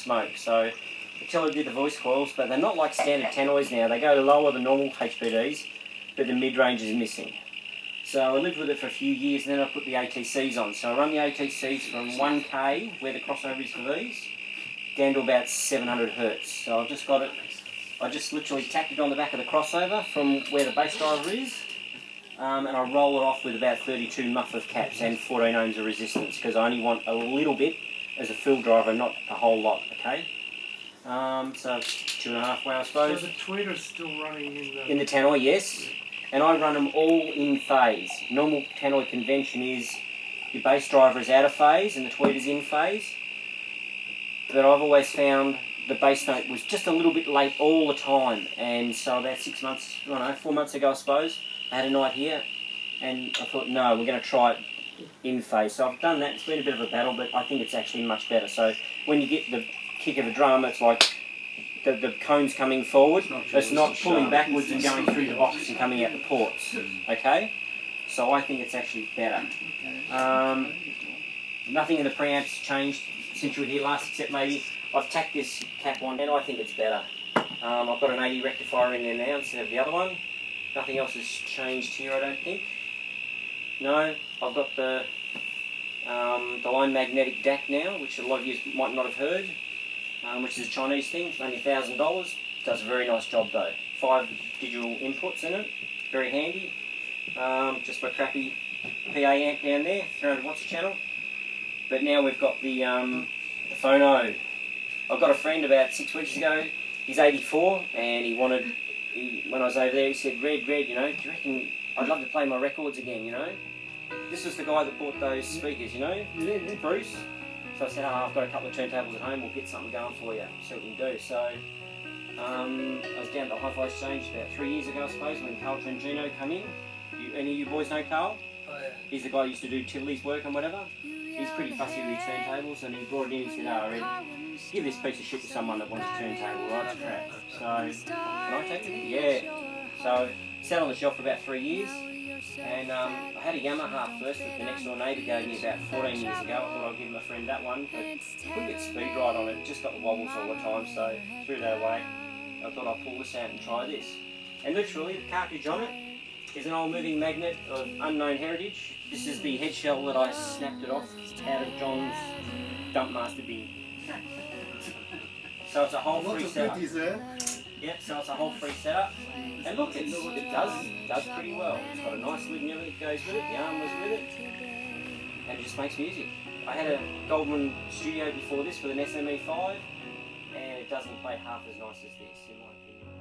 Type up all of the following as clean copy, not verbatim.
smoke. So the Teller did the voice coils, but they're not like standard tannoys now. They go lower than normal HPDs, but the mid-range is missing. So I lived with it for a few years, and then I put the ATCs on. So I run the ATCs from 1K, where the crossover is for these, down to about 700 hertz. So I've just got it, I just literally tacked it on the back of the crossover from where the bass driver is, and I roll it off with about 32 muff of caps and 14 ohms of resistance, because I only want a little bit as a fill driver, not a whole lot, okay? So 2.5 way, I suppose. So the tweeter's still running in the tannoy, yes. And I run them all in phase. Normal tannoy convention is your bass driver is out of phase and the tweeter's in phase. But I've always found the bass note was just a little bit late all the time. And so about 6 months, I don't know, 4 months ago I suppose, I had a night here and I thought, no, we're going to try it in phase. So I've done that. It's been a bit of a battle, but I think it's actually much better. So when you get the kick of a drum, it's like the cone's coming forward. It's not pulling backwards and going through the box and coming out the ports. Okay? So I think it's actually better. Nothing in the preamp's changed since you were here last, except maybe I've tacked this cap on and I think it's better. I've got an 80 rectifier in there now instead of the other one. Nothing else has changed here, I don't think. No, I've got the Line Magnetic DAC now, which a lot of you might not have heard. Which is a Chinese thing. It's only $1,000. Does a very nice job though. 5 digital inputs in it. Very handy. Just my crappy PA amp down there, 300 watts a channel. But now we've got the Phono. I've got a friend about 6 weeks ago. He's 84 and he wanted, when I was over there, he said, Red, you know, do you reckon I'd love to play my records again, you know? This was the guy that bought those speakers, you know? Bruce. So I said, oh, I've got a couple of turntables at home, we'll get something going for you, see what we can do. So I was down at the Hi-Fi Exchange about 3 years ago, I suppose, when Carl Trangino came in. Any of you boys know Carl? Oh, yeah. He's the guy who used to do Tivoli's work and whatever. He's pretty fussy with his turntables, and he brought it in and said, oh, Red, give this piece of shit to someone that wants a turntable, right? It's crap. So, can I take it? Yeah. So, sat on the shelf for about 3 years. And I had a Yamaha first that the next door neighbour gave me about 14 years ago. I thought I'd give my friend that one, but couldn't get speed right on it. It just got the wobbles all the time, so threw that away. I thought I'd pull this out and try this. And literally, the cartridge on it is an old moving magnet of unknown heritage. This is the head shell that I snapped it off out of John's dump master bin. So it's a whole free setup. Yep, so it's a whole free setup. And look, it does pretty well. It's got a nice lid and everything that goes with it, the arm was with it, and it just makes music. I had a Goldman Studio before this with an SME5, and it doesn't play half as nice as this, in my opinion.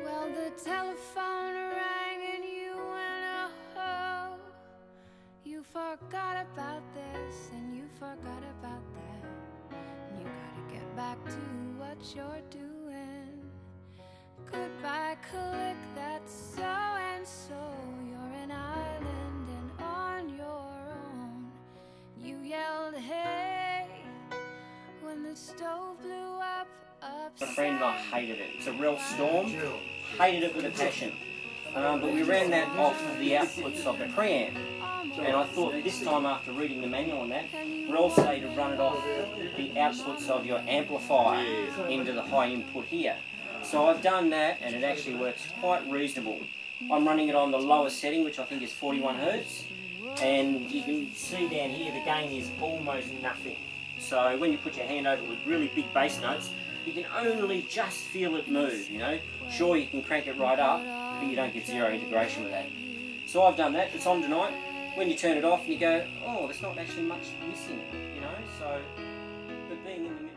Well, the telephone rang and you went, oh, you forgot about this and you forgot about that, and you gotta get back to what you're doing. Goodbye, click, that's so and so. You're an island and on your own. You yelled, hey, when the stove blew up. A friend and I hated it. It's a real storm. Hated it with a passion. But we ran that off the outputs of the preamp. And I thought this time, after reading the manual on that, we'll also say to run it off the outputs of your amplifier into the high input here. So I've done that, and it actually works quite reasonable. I'm running it on the lowest setting, which I think is 41 Hertz, and you can see down here the gain is almost nothing. So when you put your hand over it with really big bass notes, you can only just feel it move, you know. Sure, you can crank it right up, but you don't get zero integration with that. So I've done that. It's on tonight. When you turn it off, you go, oh, there's not actually much missing, you know. So, but being in the middle